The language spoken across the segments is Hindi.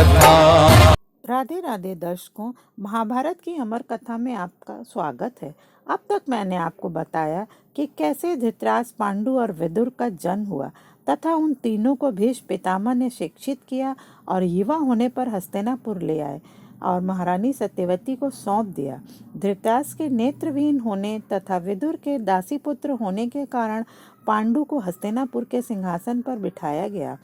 कथा। राधे राधे दर्शकों, महाभारत की अमर कथा में आपका स्वागत है। अब तक मैंने आपको बताया कि कैसे धृतराष्ट्र, पांडु और विदुर का जन्म हुआ तथा उन तीनों को भीष्म पितामह ने शिक्षित किया और युवा होने पर हस्तिनापुर ले आए और महारानी सत्यवती को सौंप दिया। धृतराष्ट्र के नेत्रविहीन होने तथा विदुर के दासीपुत्र होने के कारण पांडु को हस्तिनापुर के सिंहासन पर बिठाया गया।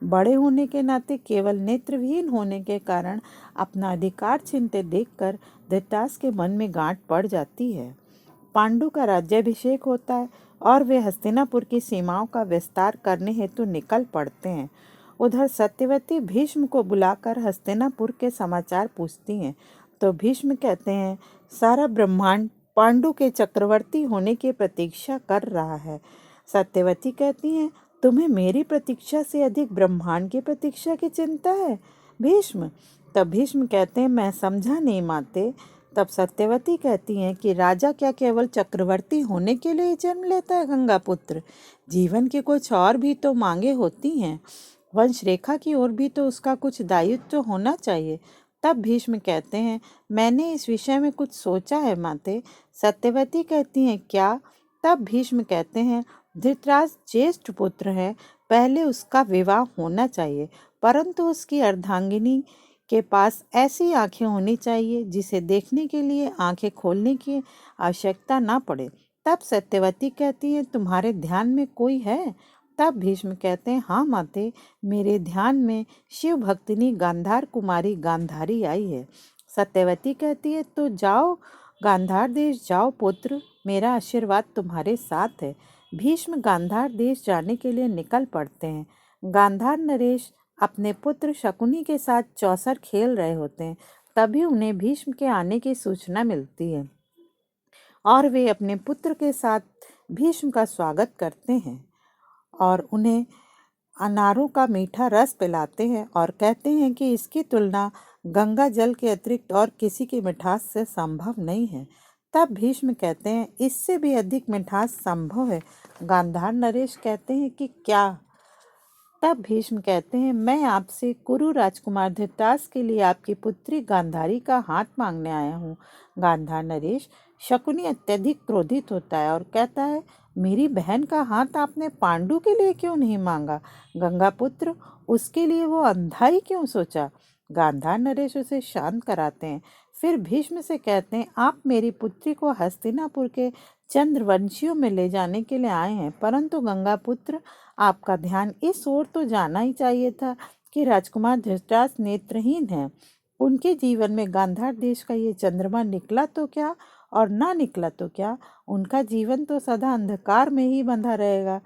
बड़े होने के नाते केवल नेत्रविहीन होने के कारण अपना अधिकार छीनते देखकर धृतराष्ट्र के मन में गांठ पड़ जाती है। पांडु का राज्याभिषेक होता है और वे हस्तिनापुर की सीमाओं का विस्तार करने हेतु निकल पड़ते हैं। उधर सत्यवती भीष्म को बुलाकर हस्तिनापुर के समाचार पूछती हैं, तो भीष्म कहते हैं, सारा ब्रह्मांड पांडु के चक्रवर्ती होने की प्रतीक्षा कर रहा है। सत्यवती कहती हैं, तुम्हें मेरी प्रतीक्षा से अधिक ब्रह्मांड की प्रतीक्षा की चिंता है भीष्म? तब भीष्म कहते हैं, मैं समझा नहीं माते। तब सत्यवती कहती हैं कि राजा क्या केवल चक्रवर्ती होने के लिए जन्म लेता है गंगा पुत्र? जीवन की कुछ और भी तो मांगे होती हैं। वंश रेखा की ओर भी तो उसका कुछ दायित्व तो होना चाहिए। तब भीष्म कहते हैं, मैंने इस विषय में कुछ सोचा है माते। सत्यवती कहती हैं, क्या? तब भीष्म कहते हैं, धृतराष्ट्र ज्येष्ठ पुत्र है, पहले उसका विवाह होना चाहिए, परंतु उसकी अर्धांगिनी के पास ऐसी आंखें होनी चाहिए जिसे देखने के लिए आंखें खोलने की आवश्यकता ना पड़े। तब सत्यवती कहती है, तुम्हारे ध्यान में कोई है? तब भीष्म कहते हैं, हाँ माते, मेरे ध्यान में शिव भक्तिनी गांधार कुमारी गांधारी आई है। सत्यवती कहती है, तो जाओ गांधार देश जाओ पुत्र, मेरा आशीर्वाद तुम्हारे साथ है। भीष्म गांधार देश जाने के लिए निकल पड़ते हैं। गांधार नरेश अपने पुत्र शकुनी के साथ चौसर खेल रहे होते हैं। तभी उन्हें भीष्म के आने की सूचना मिलती है और वे अपने पुत्र के साथ भीष्म का स्वागत करते हैं और उन्हें अनारों का मीठा रस पिलाते हैं और कहते हैं कि इसकी तुलना गंगा जल के अतिरिक्त और किसी की मिठास से संभव नहीं है। तब भीष्म कहते हैं, इससे भी अधिक मिठास संभव है। गांधार नरेश कहते हैं कि क्या? तब भीष्म कहते हैं, मैं आपसे कुरु राजकुमार धृतराष्ट्र के लिए आपकी पुत्री गांधारी का हाथ मांगने आया हूँ। गांधार नरेश शकुनी अत्यधिक क्रोधित होता है और कहता है, मेरी बहन का हाथ आपने पांडु के लिए क्यों नहीं मांगा? गंगा पुत्र, उसके लिए वो अंधा ही क्यों सोचा? गांधार नरेश उसे शांत कराते हैं। फिर भीष्म से कहते हैं, आप मेरी पुत्री को हस्तिनापुर के चंद्रवंशियों में ले जाने के लिए आए हैं, परंतु गंगा पुत्र, आपका ध्यान इस ओर तो जाना ही चाहिए था कि राजकुमार धृतराष्ट्र नेत्रहीन है। उनके जीवन में गांधार देश का ये चंद्रमा निकला तो क्या और ना निकला तो क्या, उनका जीवन तो सदा अंधकार में ही बंधा रहेगा।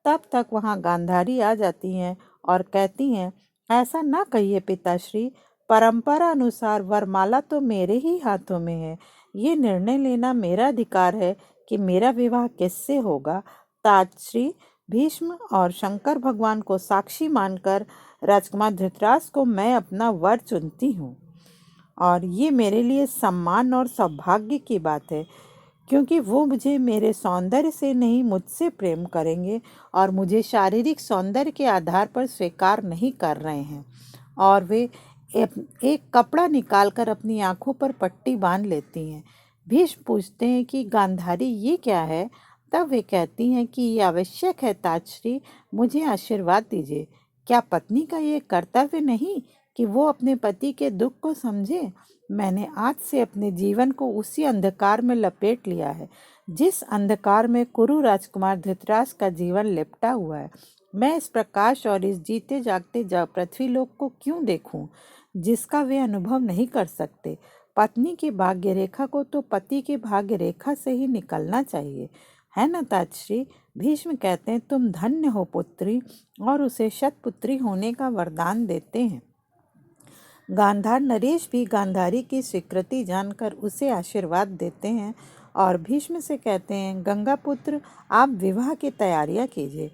तब तक वहाँ गांधारी आ जाती हैं और कहती हैं, ऐसा ना कहिए पिताश्री, परंपरा अनुसार वरमाला तो मेरे ही हाथों में है। ये निर्णय लेना मेरा अधिकार है कि मेरा विवाह किससे होगा। ताजश्री, भीष्म और शंकर भगवान को साक्षी मानकर राजकुमार धृतराष्ट्र को मैं अपना वर चुनती हूँ और ये मेरे लिए सम्मान और सौभाग्य की बात है, क्योंकि वो मुझे मेरे सौंदर्य से नहीं मुझसे प्रेम करेंगे और मुझे शारीरिक सौंदर्य के आधार पर स्वीकार नहीं कर रहे हैं। और वे एक कपड़ा निकालकर अपनी आंखों पर पट्टी बांध लेती हैं। भीष्म पूछते हैं कि गांधारी ये क्या है? तब वे कहती हैं कि ये आवश्यक है ताजश्री, मुझे आशीर्वाद दीजिए। क्या पत्नी का ये कर्तव्य नहीं कि वो अपने पति के दुख को समझे? मैंने आज से अपने जीवन को उसी अंधकार में लपेट लिया है जिस अंधकार में कुरु राजकुमार धृतराष्ट्र का जीवन लिपटा हुआ है। मैं इस प्रकाश और इस जीते जागते पृथ्वी लोक को क्यों देखूं जिसका वे अनुभव नहीं कर सकते? पत्नी की भाग्य रेखा को तो पति की भाग्य रेखा से ही निकलना चाहिए, है न ताजश्री? भीष्म कहते हैं, तुम धन्य हो पुत्री, और उसे शतपुत्री होने का वरदान देते हैं। गांधार नरेश भी गांधारी की स्वीकृति जानकर उसे आशीर्वाद देते हैं और भीष्म से कहते हैं, गंगा पुत्र, आप विवाह की तैयारियां कीजिए।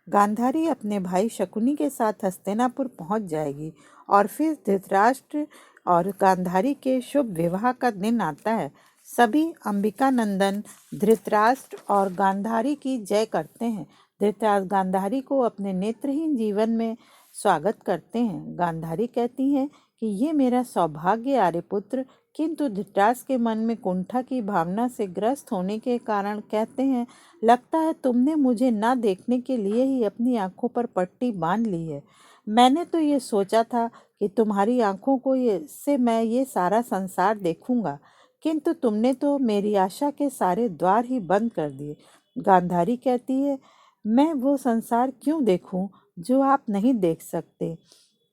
गांधारी अपने भाई शकुनी के साथ हस्तिनापुर पहुंच जाएगी और फिर धृतराष्ट्र और गांधारी के शुभ विवाह का दिन आता है। सभी अंबिकानंदन धृतराष्ट्र और गांधारी की जय करते हैं। धृतराष्ट्र गांधारी को अपने नेत्रहीन जीवन में स्वागत करते हैं। गांधारी कहती हैं कि ये मेरा सौभाग्य आर्यपुत्र, किंतु धृतराष्ट्र के मन में कुंठा की भावना से ग्रस्त होने के कारण कहते हैं, लगता है तुमने मुझे ना देखने के लिए ही अपनी आंखों पर पट्टी बांध ली है। मैंने तो ये सोचा था कि तुम्हारी आंखों को से मैं ये सारा संसार देखूंगा, किंतु तुमने तो मेरी आशा के सारे द्वार ही बंद कर दिए। गांधारी कहती है, मैं वो संसार क्यों देखूं जो आप नहीं देख सकते।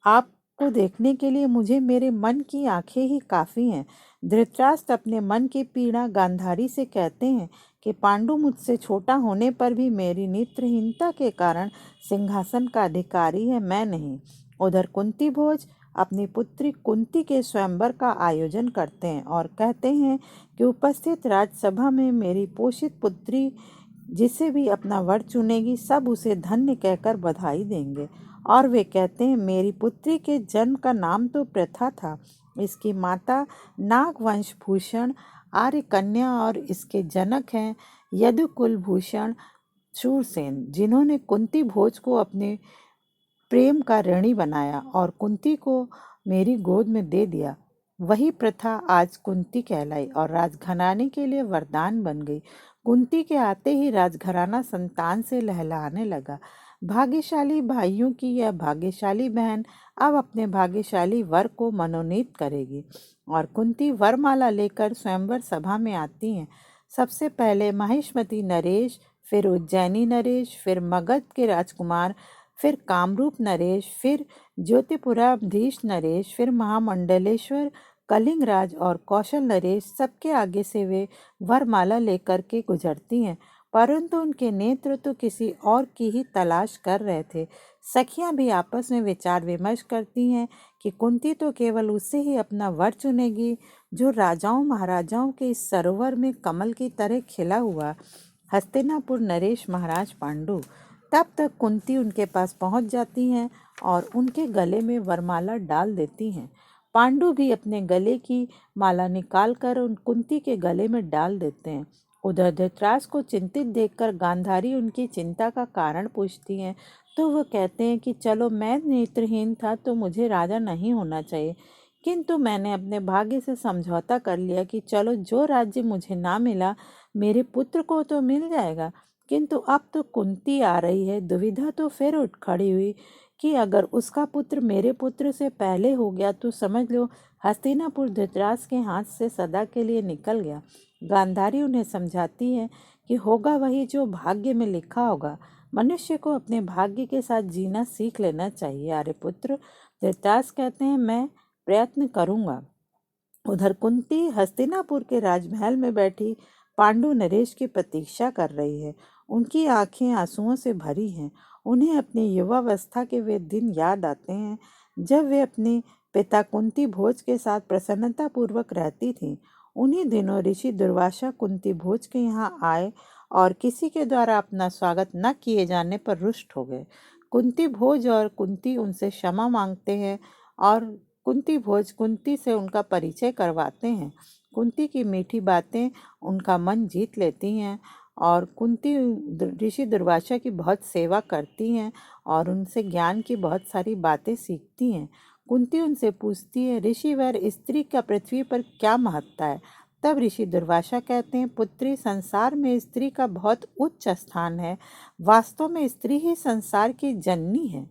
आपको देखने के लिए मुझे मेरे मन की आंखें ही काफ़ी हैं। धृतराष्ट्र अपने मन की पीड़ा गांधारी से कहते हैं कि पांडु मुझसे छोटा होने पर भी मेरी नेत्रहीनता के कारण सिंहासन का अधिकारी है, मैं नहीं। उधर कुंती भोज अपनी पुत्री कुंती के स्वयंवर का आयोजन करते हैं और कहते हैं कि उपस्थित राजसभा में मेरी पोषित पुत्री जिसे भी अपना वर चुनेगी सब उसे धन्य कहकर बधाई देंगे। और वे कहते हैं, मेरी पुत्री के जन्म का नाम तो प्रथा था। इसकी माता नागवंश भूषण आर्य कन्या और इसके जनक हैं यदुकुलभूषण शूरसेन, जिन्होंने कुंती भोज को अपने प्रेम का ऋणी बनाया और कुंती को मेरी गोद में दे दिया। वही प्रथा आज कुंती कहलाई और राजघराने के लिए वरदान बन गई। कुंती के आते ही राजघराना संतान से लहलहाने लगा। भाग्यशाली भाइयों की यह भाग्यशाली बहन अब अपने भाग्यशाली वर को मनोनीत करेगी और कुंती वरमाला लेकर स्वयंवर सभा में आती हैं। सबसे पहले माहिष्मती नरेश, फिर उज्जैनी नरेश, फिर मगध के राजकुमार, फिर कामरूप नरेश, फिर ज्योतिपुराधीश नरेश, फिर महामंडलेश्वर कलिंगराज और कौशल नरेश, सबके आगे से वे वरमाला लेकर के गुजरती हैं, परंतु उनके नेत्र तो किसी और की ही तलाश कर रहे थे। सखियां भी आपस में विचार विमर्श करती हैं कि कुंती तो केवल उससे ही अपना वर चुनेगी जो राजाओं महाराजाओं के इस सरोवर में कमल की तरह खिला हुआ। हस्तिनापुर नरेश महाराज पांडु। तब तक कुंती उनके पास पहुंच जाती हैं और उनके गले में वरमाला डाल देती हैं। पांडु भी अपने गले की माला निकालकर उन कुंती के गले में डाल देते हैं। उधर धृतराष्ट्र को चिंतित देखकर गांधारी उनकी चिंता का कारण पूछती हैं, तो वह कहते हैं कि चलो, मैं नेत्रहीन था तो मुझे राजा नहीं होना चाहिए, किंतु मैंने अपने भाग्य से समझौता कर लिया कि चलो, जो राज्य मुझे ना मिला मेरे पुत्र को तो मिल जाएगा। किंतु अब तो कुंती आ रही है। दुविधा तो फिर उठ खड़ी हुई कि अगर उसका पुत्र मेरे पुत्र से पहले हो गया तो समझ लो हस्तिनापुर धृतराष्ट्र के हाथ से सदा के लिए निकल गया। गांधारी उन्हें समझाती है कि होगा वही जो भाग्य में लिखा होगा। मनुष्य को अपने भाग्य के साथ जीना सीख लेना चाहिए। आर्यपुत्र। धृतराष्ट्र कहते हैं, मैं प्रयत्न करूंगा। उधर कुंती हस्तिनापुर के राजमहल में बैठी पांडु नरेश की प्रतीक्षा कर रही है। उनकी आंखें आंसुओं से भरी हैं। उन्हें अपनी युवावस्था के वे दिन याद आते हैं जब वे अपने पिता कुंती भोज के साथ प्रसन्नतापूर्वक रहती थीं। उन्हीं दिनों ऋषि दुर्वासा कुंती भोज के यहाँ आए और किसी के द्वारा अपना स्वागत न किए जाने पर रुष्ट हो गए। कुंती भोज और कुंती उनसे क्षमा मांगते हैं और कुंती भोज कुंती से उनका परिचय करवाते हैं। कुंती की मीठी बातें उनका मन जीत लेती हैं और कुंती ऋषि दुर्वासा की बहुत सेवा करती हैं और उनसे ज्ञान की बहुत सारी बातें सीखती हैं। कुंती उनसे पूछती है, ऋषिवर, स्त्री का पृथ्वी पर क्या महत्ता है। तब ऋषि दुर्वासा कहते हैं, पुत्री, संसार में स्त्री का बहुत उच्च स्थान है। वास्तव में स्त्री ही संसार की जननी है।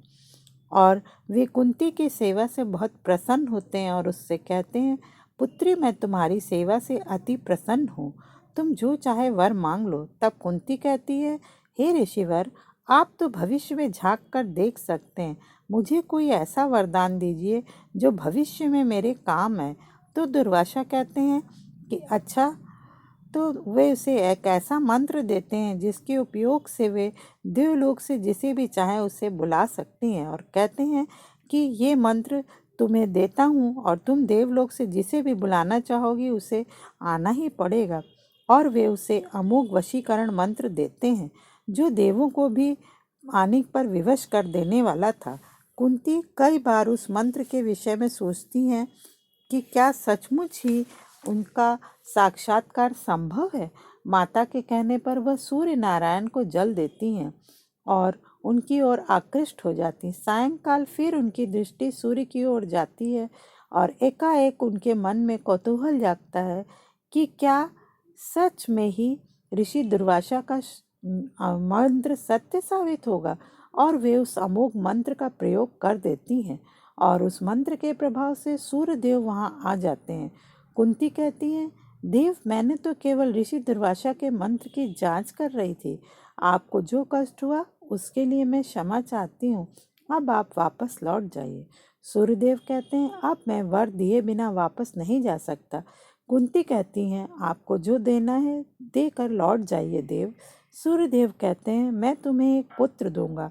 और वे कुंती की सेवा से बहुत प्रसन्न होते हैं और उससे कहते हैं, पुत्री, मैं तुम्हारी सेवा से अति प्रसन्न हूँ। तुम जो चाहे वर मांग लो। तब कुंती कहती है, हे ऋषिवर, आप तो भविष्य में झांक कर देख सकते हैं। मुझे कोई ऐसा वरदान दीजिए जो भविष्य में मेरे काम है। तो दुर्वासा कहते हैं कि अच्छा, तो वे उसे एक ऐसा मंत्र देते हैं जिसके उपयोग से वे देवलोक से जिसे भी चाहे उसे बुला सकती हैं और कहते हैं कि ये मंत्र तुम्हें देता हूँ और तुम देवलोक से जिसे भी बुलाना चाहोगी उसे आना ही पड़ेगा। और वे उसे अमोघ वशीकरण मंत्र देते हैं जो देवों को भी आने पर विवश कर देने वाला था। कुंती कई बार उस मंत्र के विषय में सोचती हैं कि क्या सचमुच ही उनका साक्षात्कार संभव है। माता के कहने पर वह सूर्य नारायण को जल देती हैं और उनकी ओर आकृष्ट हो जाती। सायंकाल फिर उनकी दृष्टि सूर्य की ओर जाती है और एकाएक उनके मन में कौतूहल जागता है कि क्या सच में ही ऋषि दुर्वासा का मंत्र सत्य साबित होगा। और वे उस अमोघ मंत्र का प्रयोग कर देती हैं और उस मंत्र के प्रभाव से सूर्य देव वहां आ जाते हैं। कुंती कहती है, देव, मैंने तो केवल ऋषि दुर्वासा के मंत्र की जांच कर रही थी। आपको जो कष्ट हुआ उसके लिए मैं क्षमा चाहती हूँ। अब आप वापस लौट जाइए। सूर्यदेव कहते हैं, अब मैं वर दिए बिना वापस नहीं जा सकता। कुंती कहती हैं, आपको जो देना है देकर लौट जाइए देव। सूर्यदेव कहते हैं, मैं तुम्हें एक पुत्र दूंगा।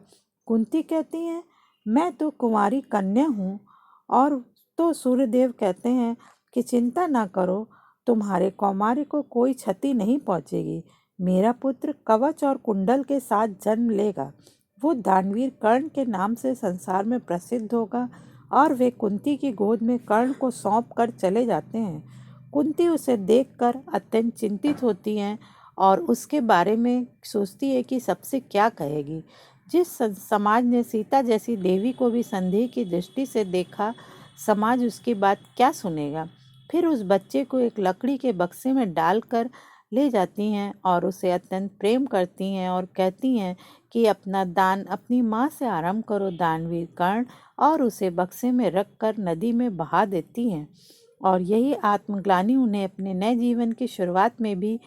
कुंती कहती हैं, मैं तो कुंवारी कन्या हूँ। और तो सूर्यदेव कहते हैं कि चिंता ना करो, तुम्हारे कौमार्य को कोई क्षति नहीं पहुँचेगी। मेरा पुत्र कवच और कुंडल के साथ जन्म लेगा। वो दानवीर कर्ण के नाम से संसार में प्रसिद्ध होगा। और वे कुंती की गोद में कर्ण को सौंप कर चले जाते हैं। कुंती उसे देखकर अत्यंत चिंतित होती हैं और उसके बारे में सोचती है कि सबसे क्या कहेगी। जिस समाज ने सीता जैसी देवी को भी संदेह की दृष्टि से देखा, समाज उसकी बात क्या सुनेगा। फिर उस बच्चे को एक लकड़ी के बक्से में डालकर ले जाती हैं और उसे अत्यंत प्रेम करती हैं और कहती हैं कि अपना दान अपनी माँ से आरंभ करो दानवीर कर्ण, और उसे बक्से में रखकर नदी में बहा देती हैं। और यही आत्मग्लानि उन्हें अपने नए जीवन की शुरुआत में भी